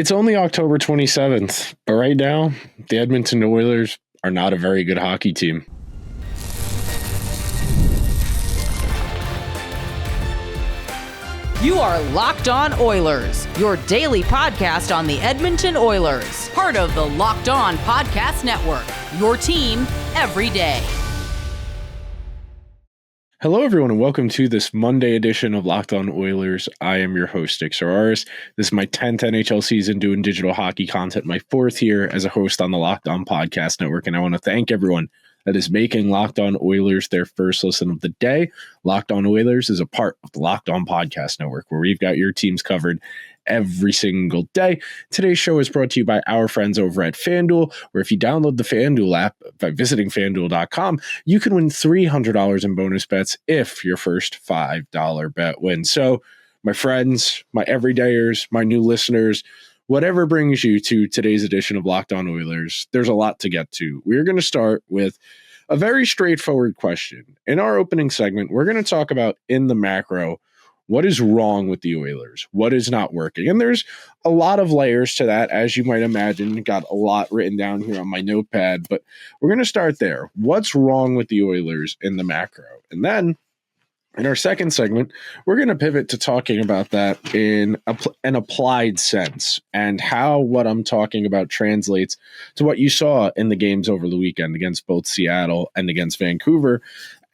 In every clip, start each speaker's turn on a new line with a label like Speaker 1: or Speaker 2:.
Speaker 1: It's only October 27th, but right now, the Edmonton Oilers are not a very good hockey team.
Speaker 2: You are Locked On Oilers, your daily podcast on the Edmonton Oilers, part of the Locked On Podcast Network, your team every day.
Speaker 1: Hello, everyone, and welcome to this Monday edition of Locked On Oilers. I am your host, Nick Zararis. This is my 10th NHL season doing digital hockey content, my fourth here as a host on the Locked On Podcast Network, and I want to thank everyone that is making Locked On Oilers their first listen of the day. Locked On Oilers is a part of the Locked On Podcast Network, where we've got your teams covered every single day. Today's show is brought to you by our friends over at FanDuel, where if you download the FanDuel app by visiting FanDuel.com, you can win $300 in bonus bets if your first $5 bet wins. So, my friends, my everydayers, my new listeners, whatever brings you to today's edition of Locked On Oilers, there's a lot to get to. We're going to start with a very straightforward question. In our opening segment, we're going to talk about, in the macro, what is wrong with the Oilers? What is not working? And there's a lot of layers to that, as you might imagine. Got a lot written down here on my notepad, but we're going to start there. What's wrong with the Oilers in the macro? And then in our second segment, we're going to pivot to talking about that in an applied sense and how what I'm talking about translates to what you saw in the games over the weekend against both Seattle and against Vancouver.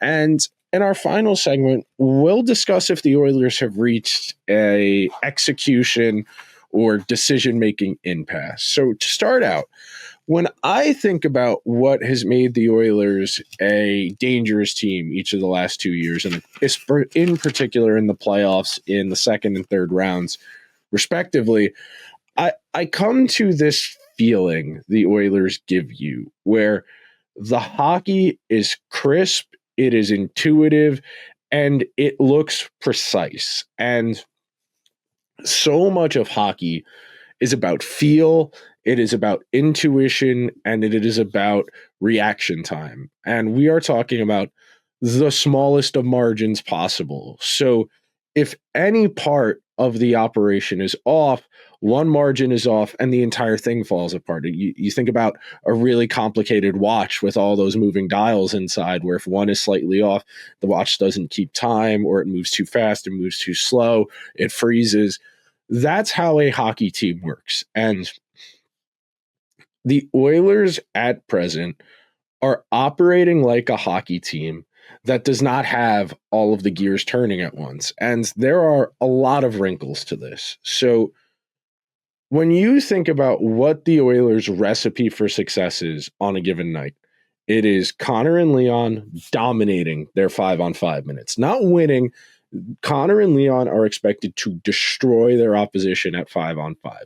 Speaker 1: And in our final segment, we'll discuss if the Oilers have reached a execution or decision-making impasse. So to start out, when I think about what has made the Oilers a dangerous team each of the last 2 years, and in particular in the playoffs in the second and third rounds, respectively, I come to this feeling the Oilers give you, where the hockey is crisp, it is intuitive, and it looks precise. And so much of hockey is about feel, it is about intuition, and it is about reaction time. And we are talking about the smallest of margins possible. So if any part of the operation is off, one margin is off and the entire thing falls apart. You think about a really complicated watch with all those moving dials inside, where if one is slightly off, the watch doesn't keep time, or it moves too fast, it moves too slow, it freezes. That's how a hockey team works. And the Oilers at present are operating like a hockey team that does not have all of the gears turning at once. And there are a lot of wrinkles to this. So when you think about what the Oilers' recipe for success is on a given night, it is Connor and Leon dominating their 5-on-5 minutes, not winning. Connor and Leon are expected to destroy their opposition at 5-on-5.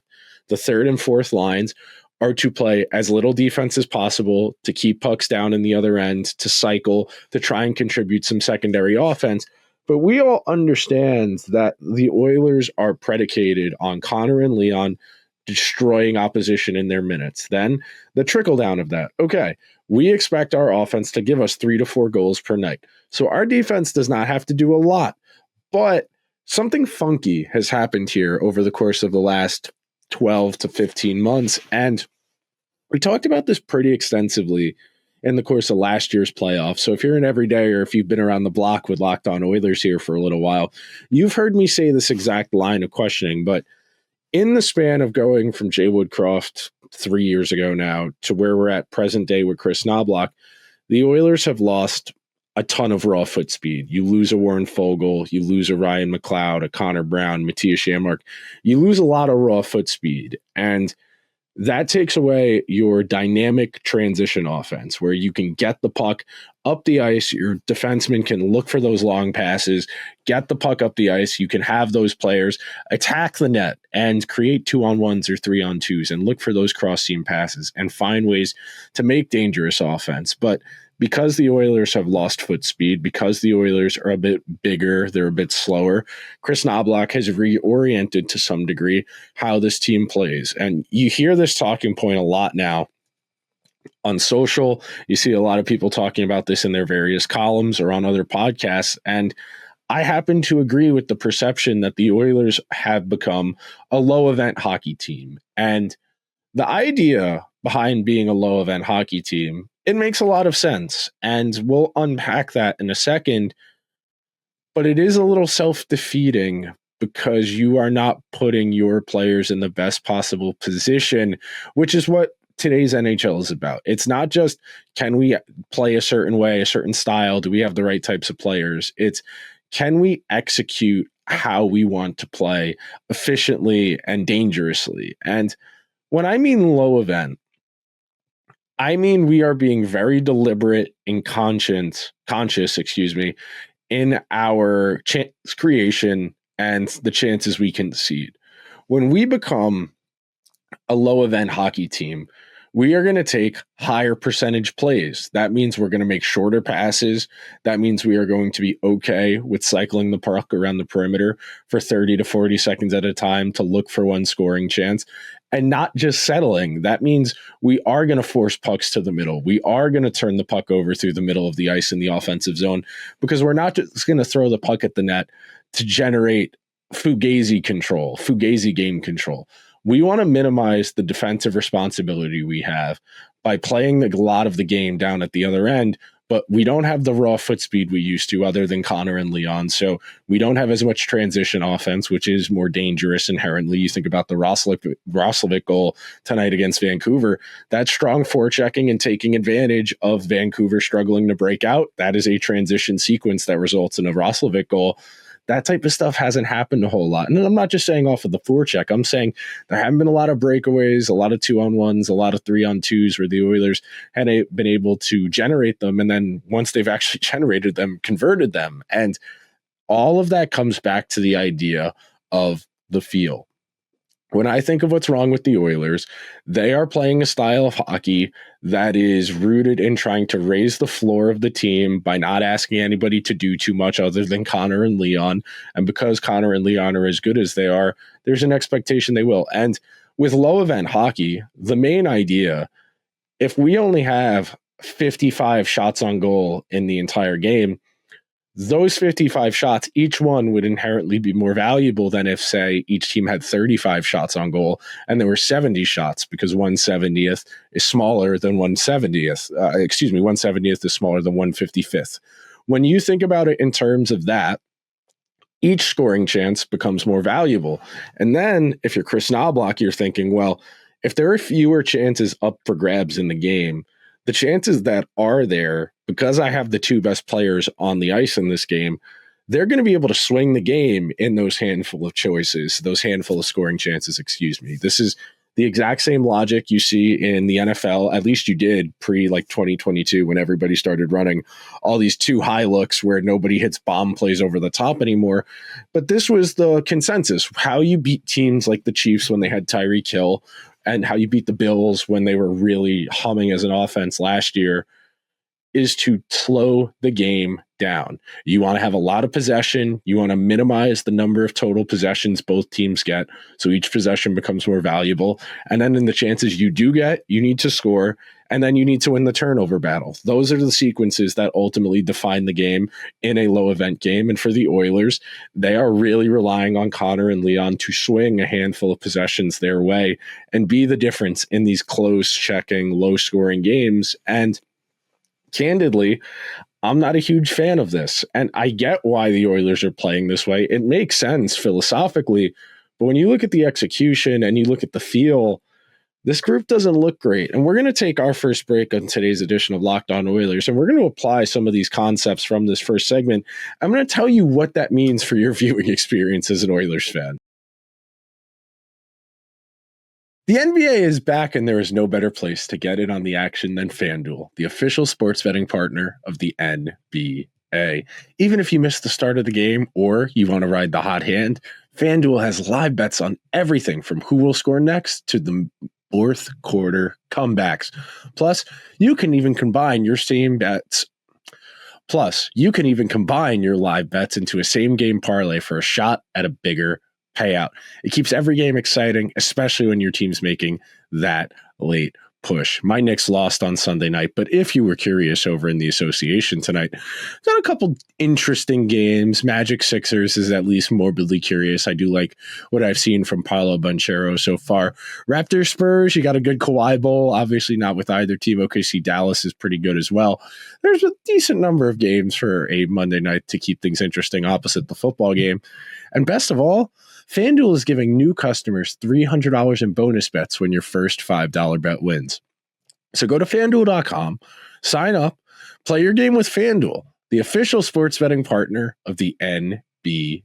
Speaker 1: The third and fourth lines are to play as little defense as possible, to keep pucks down in the other end, to cycle, to try and contribute some secondary offense. But we all understand that the Oilers are predicated on Connor and Leon destroying opposition in their minutes. Then the trickle down of that. Okay, we expect our offense to give us 3 to 4 goals per night. So our defense does not have to do a lot. But something funky has happened here over the course of the last 12 to 15 months. And we talked about this pretty extensively in the course of last year's playoffs. So if you're an everyday, or if you've been around the block with Locked On Oilers here for a little while, you've heard me say this exact line of questioning. But in the span of going from Jay Woodcroft 3 years ago now to where we're at present day with Chris Knoblauch, the Oilers have lost a ton of raw foot speed. You lose a Warren Foegele, you lose a Ryan McLeod, a Connor Brown, Matthias Janmark. You lose a lot of raw foot speed. And that takes away your dynamic transition offense, where you can get the puck up the ice. Your defenseman can look for those long passes, get the puck up the ice. You can have those players attack the net and create 2-on-1s or 3-on-2s and look for those cross-seam passes and find ways to make dangerous offense. But because the Oilers have lost foot speed, because the Oilers are a bit bigger, they're a bit slower, Chris Knoblauch has reoriented to some degree how this team plays. And you hear this talking point a lot now on social. You see a lot of people talking about this in their various columns or on other podcasts. And I happen to agree with the perception that the Oilers have become a low event hockey team. And the idea behind being a low event hockey team, it makes a lot of sense. And we'll unpack that in a second. But it is a little self-defeating because you are not putting your players in the best possible position, which is what today's NHL is about. It's not just, can we play a certain way, a certain style? Do we have the right types of players? It's, can we execute how we want to play efficiently and dangerously? And when I mean low event, I mean we are being very deliberate and conscious, in our chance creation and the chances we concede. When we become a low event hockey team, we are going to take higher percentage plays. That means we're going to make shorter passes. That means we are going to be okay with cycling the puck around the perimeter for 30 to 40 seconds at a time to look for one scoring chance and not just settling. That means we are going to force pucks to the middle. We are going to turn the puck over through the middle of the ice in the offensive zone because we're not just going to throw the puck at the net to generate fugazi game control. We want to minimize the defensive responsibility we have by playing a lot of the game down at the other end, but we don't have the raw foot speed we used to other than Connor and Leon. So we don't have as much transition offense, which is more dangerous inherently. You think about the Roslovic goal tonight against Vancouver, that strong forechecking and taking advantage of Vancouver struggling to break out. That is a transition sequence that results in a Roslovic goal. That type of stuff hasn't happened a whole lot. And I'm not just saying off of the forecheck. I'm saying there haven't been a lot of breakaways, a lot of 2-on-1s, a lot of 3-on-2s where the Oilers had been able to generate them. And then once they've actually generated them, converted them. And all of that comes back to the idea of the feel. When I think of what's wrong with the Oilers, they are playing a style of hockey that is rooted in trying to raise the floor of the team by not asking anybody to do too much other than Connor and Leon. And because Connor and Leon are as good as they are, there's an expectation they will. And with low event hockey, the main idea, if we only have 55 shots on goal in the entire game, those 55 shots, each one would inherently be more valuable than if, say, each team had 35 shots on goal and there were 70 shots because 1/70th is smaller than 1/70th. 1/70th is smaller than 1/55th. When you think about it in terms of that, each scoring chance becomes more valuable. And then if you're Chris Knobloch, you're thinking, well, if there are fewer chances up for grabs in the game, the chances that are there, because I have the two best players on the ice in this game, they're going to be able to swing the game in those handful of choices, those handful of scoring chances, This is the exact same logic you see in the NFL, at least you did pre 2022 when everybody started running all these too high looks where nobody hits bomb plays over the top anymore. But this was the consensus, how you beat teams like the Chiefs when they had Tyreek Hill, and how you beat the Bills when they were really humming as an offense last year, is to slow the game down. You want to have a lot of possession. You want to minimize the number of total possessions both teams get, so each possession becomes more valuable. And then in the chances you do get, you need to score, and then you need to win the turnover battle. Those are the sequences that ultimately define the game in a low event game. And for the Oilers, they are really relying on Connor and Leon to swing a handful of possessions their way and be the difference in these close checking, low scoring games. And candidly, I'm not a huge fan of this. And I get why the Oilers are playing this way. It makes sense philosophically. But when you look at the execution and you look at the feel, this group doesn't look great. And we're going to take our first break on today's edition of Locked On Oilers, and we're going to apply some of these concepts from this first segment. I'm going to tell you what that means for your viewing experience as an Oilers fan. The NBA is back, and there is no better place to get in on the action than FanDuel, the official sports betting partner of the NBA. Even if you missed the start of the game or you want to ride the hot hand, FanDuel has live bets on everything from who will score next to the fourth quarter comebacks. Plus, you can even combine your live bets into a same game parlay for a shot at a bigger payout. It keeps every game exciting, especially when your team's making that late push. My Knicks lost on Sunday night, but if you were curious over in the association tonight, got a couple interesting games. Magic Sixers is at least morbidly curious. I do like what I've seen from Paolo Banchero so far. Raptors Spurs, you got a good Kawhi Bowl. Obviously not with either team. OKC Dallas is pretty good as well. There's a decent number of games for a Monday night to keep things interesting opposite the football game. And best of all, FanDuel is giving new customers $300 in bonus bets when your first $5 bet wins. So go to FanDuel.com, sign up, play your game with FanDuel, the official sports betting partner of the NBA.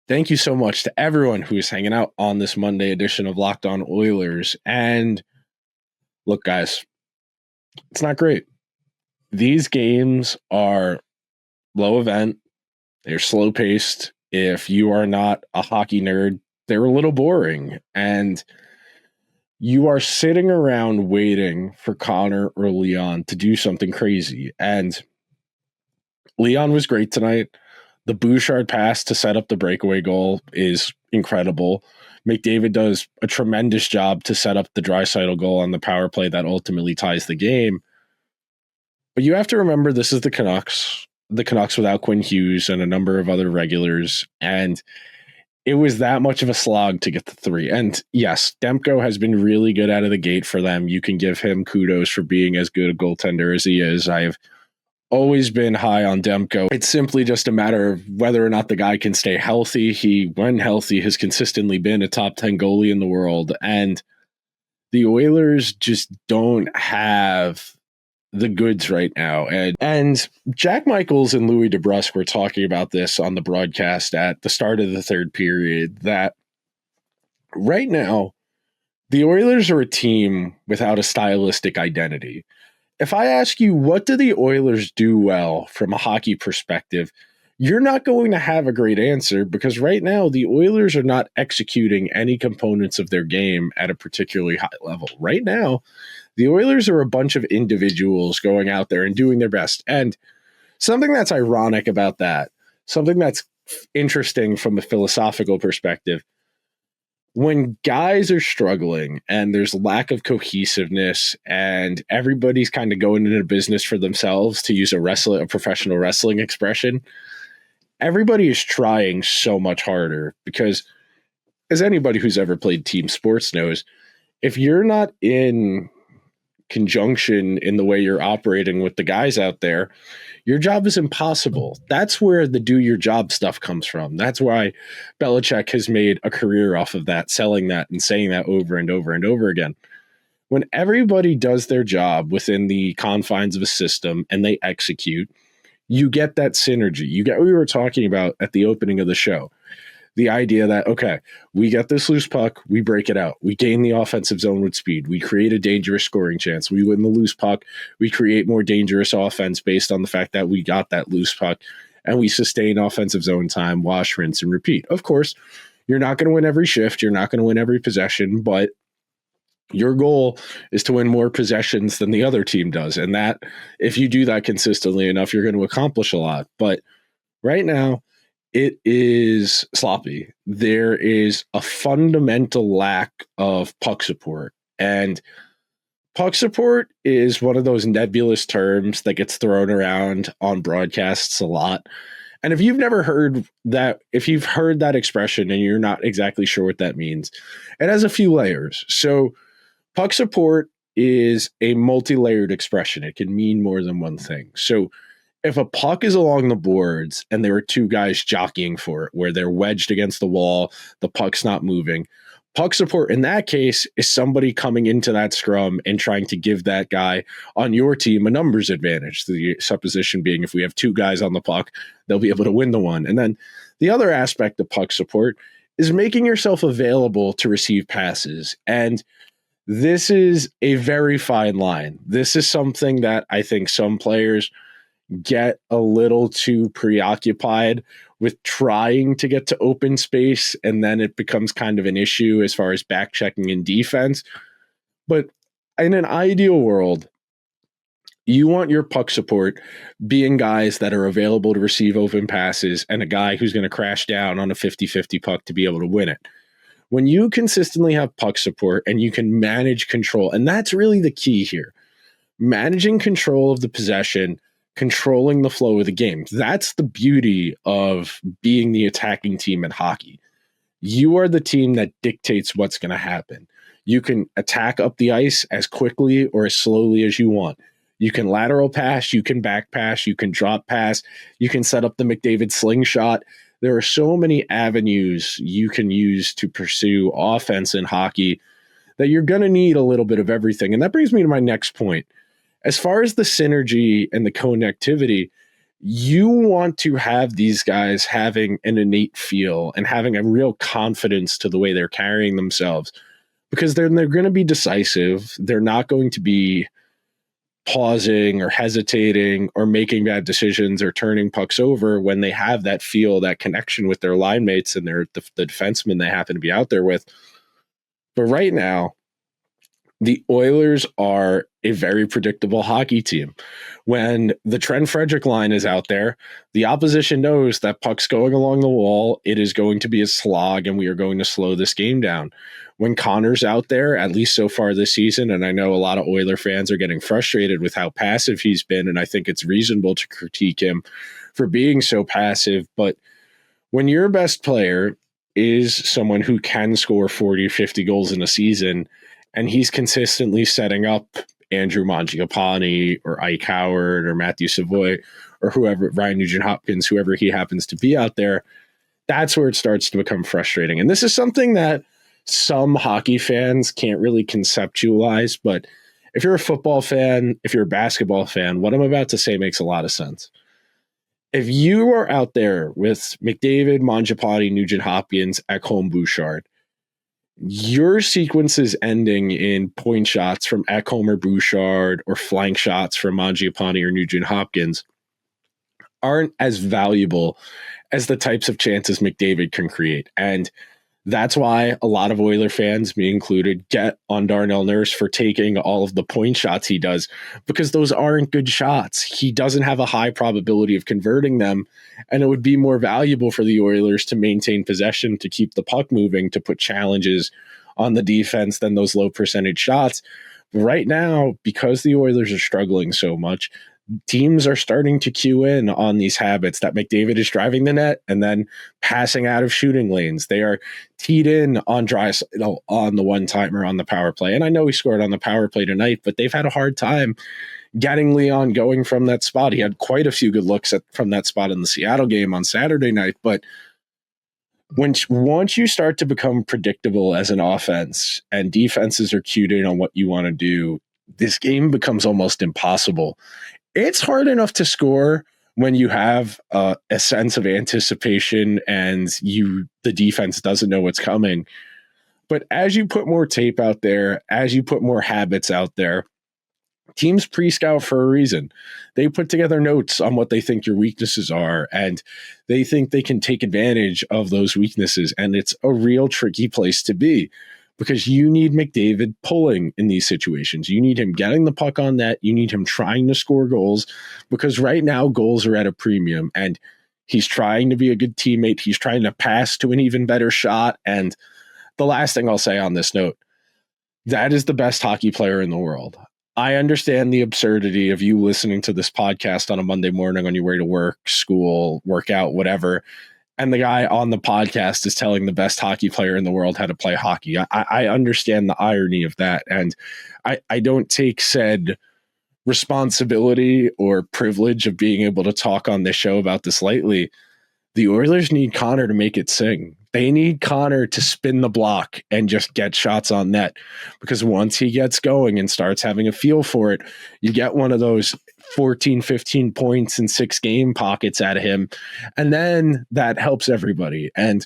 Speaker 1: Thank you so much to everyone who is hanging out on this Monday edition of Locked On Oilers. And look, guys, it's not great. These games are low event. They're slow paced. If you are not a hockey nerd, they're a little boring. And you are sitting around waiting for Connor or Leon to do something crazy. And Leon was great tonight. The Bouchard pass to set up the breakaway goal is incredible. McDavid does a tremendous job to set up the Draisaitl goal on the power play that ultimately ties the game. But you have to remember, this is the Canucks. The Canucks without Quinn Hughes and a number of other regulars. And it was that much of a slog to get the 3. And yes, Demko has been really good out of the gate for them. You can give him kudos for being as good a goaltender as he is. I've always been high on Demko. It's simply just a matter of whether or not the guy can stay healthy. He, when healthy, has consistently been a top 10 goalie in the world. And the Oilers just don't have the goods right now. And Jack Michaels and Louis DeBrusk were talking about this on the broadcast at the start of the third period, that right now the Oilers are a team without a stylistic identity. If I ask you, what do the Oilers do well from a hockey perspective, you're not going to have a great answer, because right now the Oilers are not executing any components of their game at a particularly high level. Right now, the Oilers are a bunch of individuals going out there and doing their best. And something that's ironic about that, something that's interesting from a philosophical perspective, when guys are struggling and there's lack of cohesiveness and everybody's kind of going into business for themselves, to use a professional wrestling expression, everybody is trying so much harder, because as anybody who's ever played team sports knows, if you're not in conjunction in the way you're operating with the guys out there, your job is impossible. That's where the do your job stuff comes from. That's why Belichick has made a career off of that, selling that and saying that over and over and over again. When everybody does their job within the confines of a system and they execute, you get that synergy. You get what we were talking about at the opening of the show. The idea that, okay, we get this loose puck, we break it out, we gain the offensive zone with speed, we create a dangerous scoring chance, we win the loose puck, we create more dangerous offense based on the fact that we got that loose puck, and we sustain offensive zone time, wash, rinse, and repeat. Of course, you're not going to win every shift, you're not going to win every possession, but your goal is to win more possessions than the other team does. And that, if you do that consistently enough, you're going to accomplish a lot. But right now, it is sloppy. There is a fundamental lack of puck support. And puck support is one of those nebulous terms that gets thrown around on broadcasts a lot. And if you've never heard that, if you've heard that expression and you're not exactly sure what that means, it has a few layers. So puck support is a multi-layered expression. It can mean more than one thing. So if a puck is along the boards and there are two guys jockeying for it, where they're wedged against the wall, the puck's not moving, puck support in that case is somebody coming into that scrum and trying to give that guy on your team a numbers advantage. The supposition being, if we have two guys on the puck, they'll be able to win the one. And then the other aspect of puck support is making yourself available to receive passes. And this is a very fine line. This is something that I think some players get a little too preoccupied with, trying to get to open space, and then it becomes kind of an issue as far as back checking in defense. But in an ideal world, you want your puck support being guys that are available to receive open passes and a guy who's going to crash down on a 50-50 puck to be able to win it. When you consistently have puck support and you can manage control, and that's really the key here, managing control of the possession, controlling the flow of the game. That's the beauty of being the attacking team in hockey. You are the team that dictates what's going to happen. You can attack up the ice as quickly or as slowly as you want. You can lateral pass, you can back pass, you can drop pass, you can set up the McDavid slingshot. There are so many avenues you can use to pursue offense in hockey that you're going to need a little bit of everything. And that brings me to my next point. As far as the synergy and the connectivity, you want to have these guys having an innate feel and having a real confidence to the way they're carrying themselves, because they're going to be decisive. They're not going to be pausing or hesitating or making bad decisions or turning pucks over when they have that feel, that connection with their line mates and the defensemen they happen to be out there with. But right now, the Oilers are a very predictable hockey team. When the Trent Frederick line is out there, the opposition knows that puck's going along the wall. It is going to be a slog, and we are going to slow this game down. When Connor's out there, at least so far this season, and I know a lot of Oiler fans are getting frustrated with how passive he's been, and I think it's reasonable to critique him for being so passive, but when your best player is someone who can score 40, 50 goals in a season, and he's consistently setting up Andrew Mangiapane or Ike Howard or Matthew Savoy or whoever, Ryan Nugent-Hopkins, whoever he happens to be out there, that's where it starts to become frustrating. And this is something that some hockey fans can't really conceptualize, but if you're a football fan, if you're a basketball fan, what I'm about to say makes a lot of sense. If you are out there with McDavid, Mangiapane, Nugent-Hopkins, Ekholm, Bouchard, your sequences ending in point shots from Ekholm or Bouchard or flank shots from Mangiapane or Nugent-Hopkins aren't as valuable as the types of chances McDavid can create. And that's why a lot of Oiler fans, me included, get on Darnell Nurse for taking all of the point shots he does, because those aren't good shots. He doesn't have a high probability of converting them, and it would be more valuable for the Oilers to maintain possession, to keep the puck moving, to put challenges on the defense than those low percentage shots. But right now, because the Oilers are struggling so much, teams are starting to cue in on these habits that McDavid is driving the net and then passing out of shooting lanes. They are teed in on Draisaitl on the one-timer on the power play. And I know he scored on the power play tonight, but they've had a hard time getting Leon going from that spot. He had quite a few good looks from that spot in the Seattle game on Saturday night. But once you start to become predictable as an offense and defenses are cued in on what you want to do, this game becomes almost impossible. It's hard enough to score when you have a sense of anticipation and the defense doesn't know what's coming. But as you put more tape out there, as you put more habits out there, teams pre-scout for a reason. They put together notes on what they think your weaknesses are, and they think they can take advantage of those weaknesses. And it's a real tricky place to be, because you need McDavid pulling in these situations. You need him getting the puck on net. You need him trying to score goals, because right now goals are at a premium, and he's trying to be a good teammate. He's trying to pass to an even better shot. And the last thing I'll say on this note, that is the best hockey player in the world. I understand the absurdity of you listening to this podcast on a Monday morning on your way to work, school, workout, whatever, and the guy on the podcast is telling the best hockey player in the world how to play hockey. I understand the irony of that, and I don't take said responsibility or privilege of being able to talk on this show about this lightly. The Oilers need Connor to make it sing. They need Connor to spin the block and just get shots on net, because once he gets going and starts having a feel for it, you get one of those 14, 15 points in 6 game pockets out of him. And then that helps everybody. And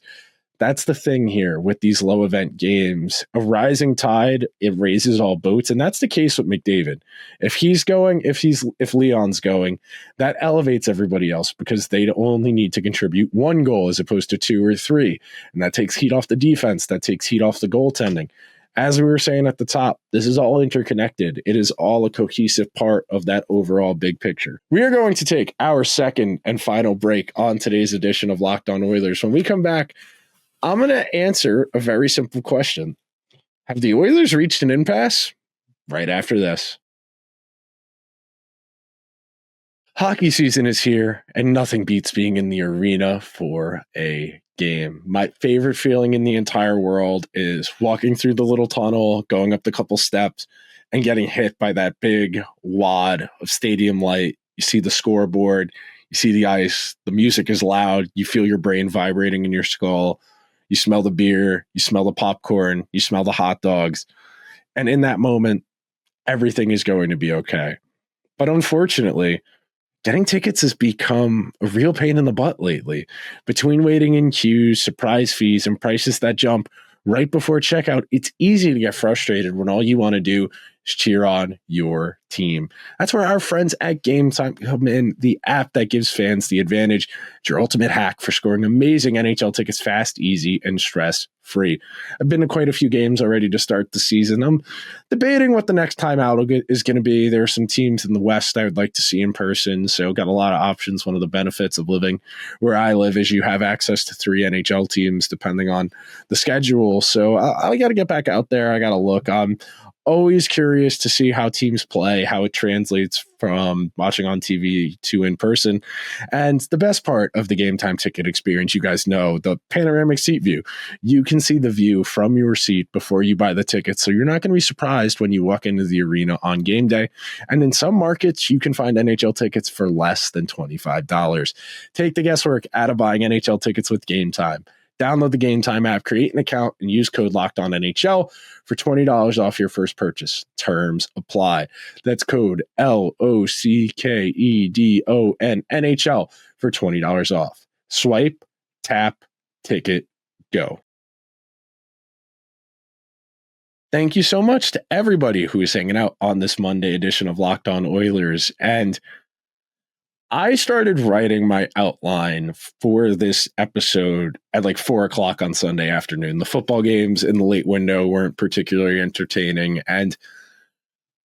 Speaker 1: that's the thing here with these low event games. A rising tide, it raises all boats. And that's the case with McDavid. If he's going, if Leon's going, that elevates everybody else, because they only need to contribute 1 goal as opposed to 2 or 3. And that takes heat off the defense. That takes heat off the goaltending. As we were saying at the top, this is all interconnected. It is all a cohesive part of that overall big picture. We are going to take our second and final break on today's edition of Locked On Oilers. When we come back, I'm going to answer a very simple question. Have the Oilers reached an impasse? Right after this. Hockey season is here, and nothing beats being in the arena for a game. My favorite feeling in the entire world is walking through the little tunnel, going up the couple steps, and getting hit by that big wad of stadium light. You see the scoreboard, you see the ice, the music is loud, you feel your brain vibrating in your skull, you smell the beer, you smell the popcorn, you smell the hot dogs. And in that moment, everything is going to be okay. But unfortunately, getting tickets has become a real pain in the butt lately. Between waiting in queues, surprise fees, and prices that jump right before checkout, it's easy to get frustrated when all you want to do is cheer on your team. That's where our friends at Game Time come in, the app that gives fans the advantage. It's your ultimate hack for scoring amazing NHL tickets fast, easy, and stress-free. I've been to quite a few games already to start the season. I'm debating what the next time out is going to be. There are some teams in the West I would like to see in person, so got a lot of options. One of the benefits of living where I live is you have access to 3 NHL teams depending on the schedule. So I got to get back out there. I got to look. I'm always curious to see how teams play, how it translates from watching on TV to in person. And the best part of the Game Time ticket experience, you guys know, the panoramic seat view. You can see the view from your seat before you buy the ticket, so you're not going to be surprised when you walk into the arena on game day. And in some markets, you can find NHL tickets for less than $25. Take the guesswork out of buying NHL tickets with Game Time. Download the Game Time app, create an account, and use code LOCKEDONNHL for $20 off your first purchase. Terms apply. That's code LOCKEDON NHL for $20 off. Swipe, tap, ticket, go. Thank you so much to everybody who is hanging out on this Monday edition of Locked On Oilers. And I started writing my outline for this episode at like 4 o'clock on Sunday afternoon. The football games in the late window weren't particularly entertaining. And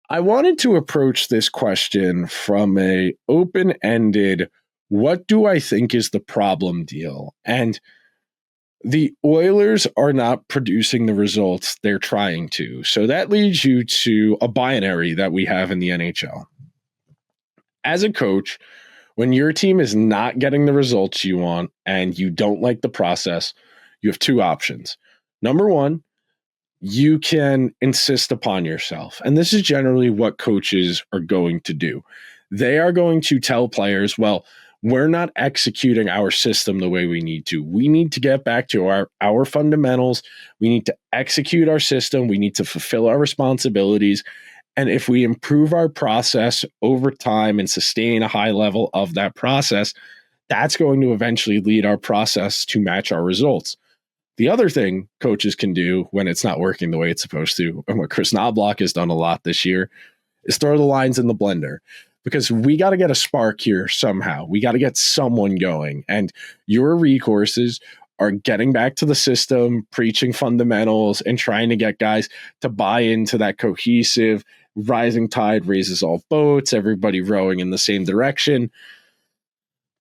Speaker 1: I wanted to approach this question from a open-ended, what do I think is the problem deal? And the Oilers are not producing the results they're trying to. So that leads you to a binary that we have in the NHL. As a coach, when your team is not getting the results you want and you don't like the process, you have 2 options. Number one, you can insist upon yourself. And this is generally what coaches are going to do. They are going to tell players, well, we're not executing our system the way we need to. We need to get back to our fundamentals. We need to execute our system. We need to fulfill our responsibilities. And if we improve our process over time and sustain a high level of that process, that's going to eventually lead our process to match our results. The other thing coaches can do when it's not working the way it's supposed to, and what Chris Knobloch has done a lot this year, is throw the lines in the blender. Because we got to get a spark here somehow. We got to get someone going. And your recourses are getting back to the system, preaching fundamentals, and trying to get guys to buy into that cohesive, rising tide raises all boats, everybody rowing in the same direction.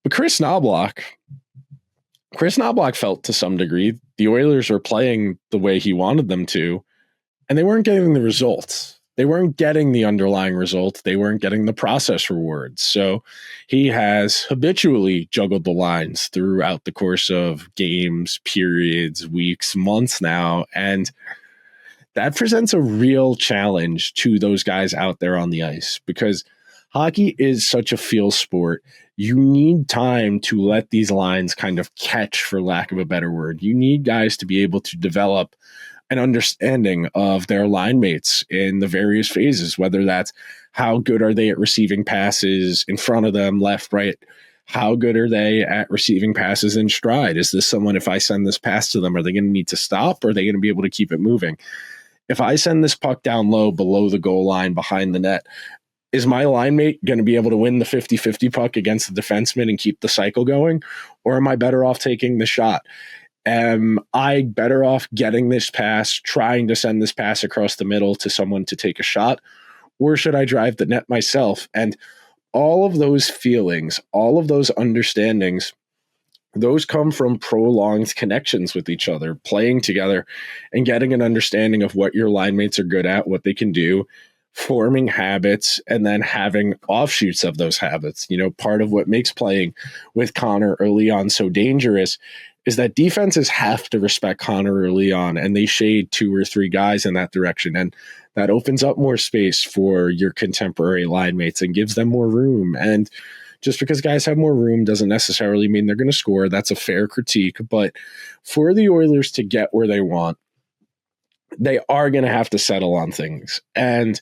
Speaker 1: But Chris Knobloch felt to some degree the Oilers were playing the way he wanted them to, and they weren't getting the results. They weren't getting the underlying results. They weren't getting the process rewards. So he has habitually juggled the lines throughout the course of games, periods, weeks, months now, and that presents a real challenge to those guys out there on the ice because hockey is such a feel sport. You need time to let these lines kind of catch, for lack of a better word. You need guys to be able to develop an understanding of their line mates in the various phases, whether that's how good are they at receiving passes in front of them, left, right, how good are they at receiving passes in stride? Is this someone, if I send this pass to them, are they going to need to stop or are they going to be able to keep it moving? If I send this puck down low below the goal line behind the net, is my line mate going to be able to win the 50-50 puck against the defenseman and keep the cycle going? Or am I better off taking the shot? Am I better off getting this pass, trying to send this pass across the middle to someone to take a shot? Or should I drive the net myself? And all of those feelings, all of those understandings those come from prolonged connections with each other, playing together and getting an understanding of what your line mates are good at, what they can do, forming habits, and then having offshoots of those habits. Part of what makes playing with Connor early on so dangerous is that defenses have to respect Connor early on, and they shade 2 or 3 guys in that direction. And that opens up more space for your contemporary line mates and gives them more room. And just because guys have more room doesn't necessarily mean they're going to score. That's a fair critique. But for the Oilers to get where they want, they are going to have to settle on things. And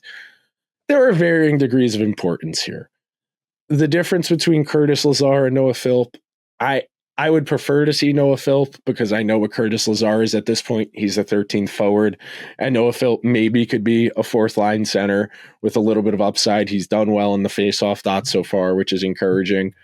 Speaker 1: there are varying degrees of importance here. The difference between Curtis Lazar and Noah Philp, I would prefer to see Noah Philp because I know what Curtis Lazar is at this point. He's the 13th forward, and Noah Philp maybe could be a 4th-line center with a little bit of upside. He's done well in the face-off dot so far, which is encouraging.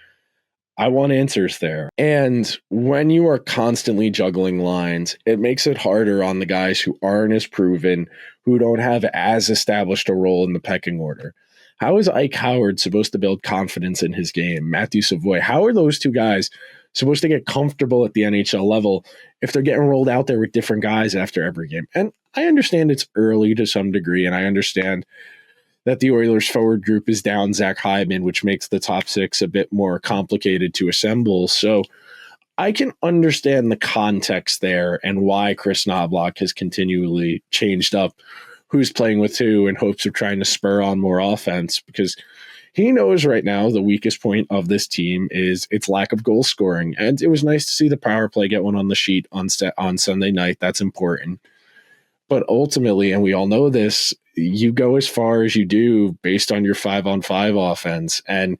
Speaker 1: I want answers there. And when you are constantly juggling lines, it makes it harder on the guys who aren't as proven, who don't have as established a role in the pecking order. How is Ike Howard supposed to build confidence in his game? Matthew Savoy, how are those 2 guys supposed to get comfortable at the NHL level if they're getting rolled out there with different guys after every game? And I understand it's early to some degree, and I understand that the Oilers forward group is down Zach Hyman, which makes the top 6 a bit more complicated to assemble. So I can understand the context there and why Chris Knobloch has continually changed up who's playing with who in hopes of trying to spur on more offense, because he knows right now the weakest point of this team is its lack of goal scoring. And it was nice to see the power play get one on the sheet on Sunday night. That's important. But ultimately, and we all know this, you go as far as you do based on your 5-on-5 offense. And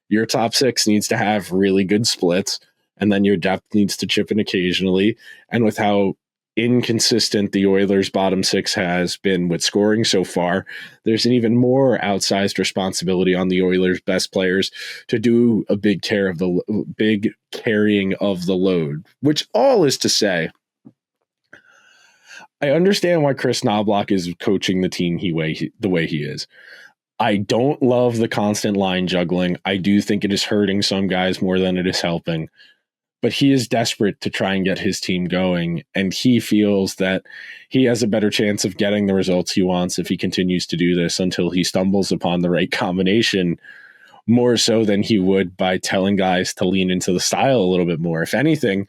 Speaker 1: your top 6 needs to have really good splits. And then your depth needs to chip in occasionally. And with how inconsistent the Oilers' bottom 6 has been with scoring so far, there's an even more outsized responsibility on the Oilers' best players to do a big carrying of the load, which all is to say, I understand why Chris Knobloch is coaching the team the way he is. I don't love the constant line juggling. I do think it is hurting some guys more than it is helping. But he is desperate to try and get his team going, and he feels that he has a better chance of getting the results he wants if he continues to do this until he stumbles upon the right combination, more so than he would by telling guys to lean into the style a little bit more. If anything,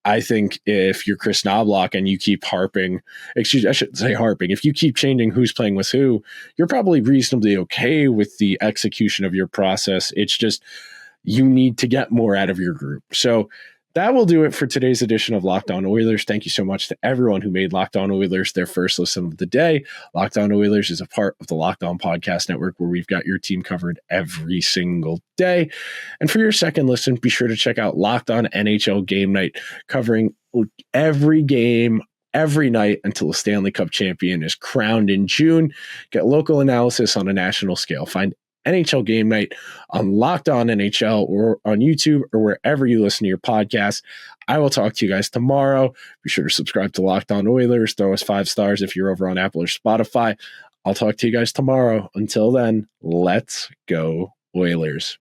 Speaker 1: I think if you're Chris Knobloch and you keep if you keep changing who's playing with who, you're probably reasonably okay with the execution of your process. It's just you need to get more out of your group. So that will do it for today's edition of Locked On Oilers. Thank you so much to everyone who made Locked On Oilers their first listen of the day. Locked On Oilers is a part of the Locked On Podcast Network, where we've got your team covered every single day. And for your second listen, be sure to check out Locked On NHL Game Night, covering every game every night until a Stanley Cup champion is crowned in June. Get local analysis on a national scale. Find NHL Game Night on Locked On NHL or on YouTube or wherever you listen to your podcasts. I will talk to you guys tomorrow. Be sure to subscribe to Locked On Oilers. Throw us 5 stars if you're over on Apple or Spotify. I'll talk to you guys tomorrow. Until then, let's go Oilers.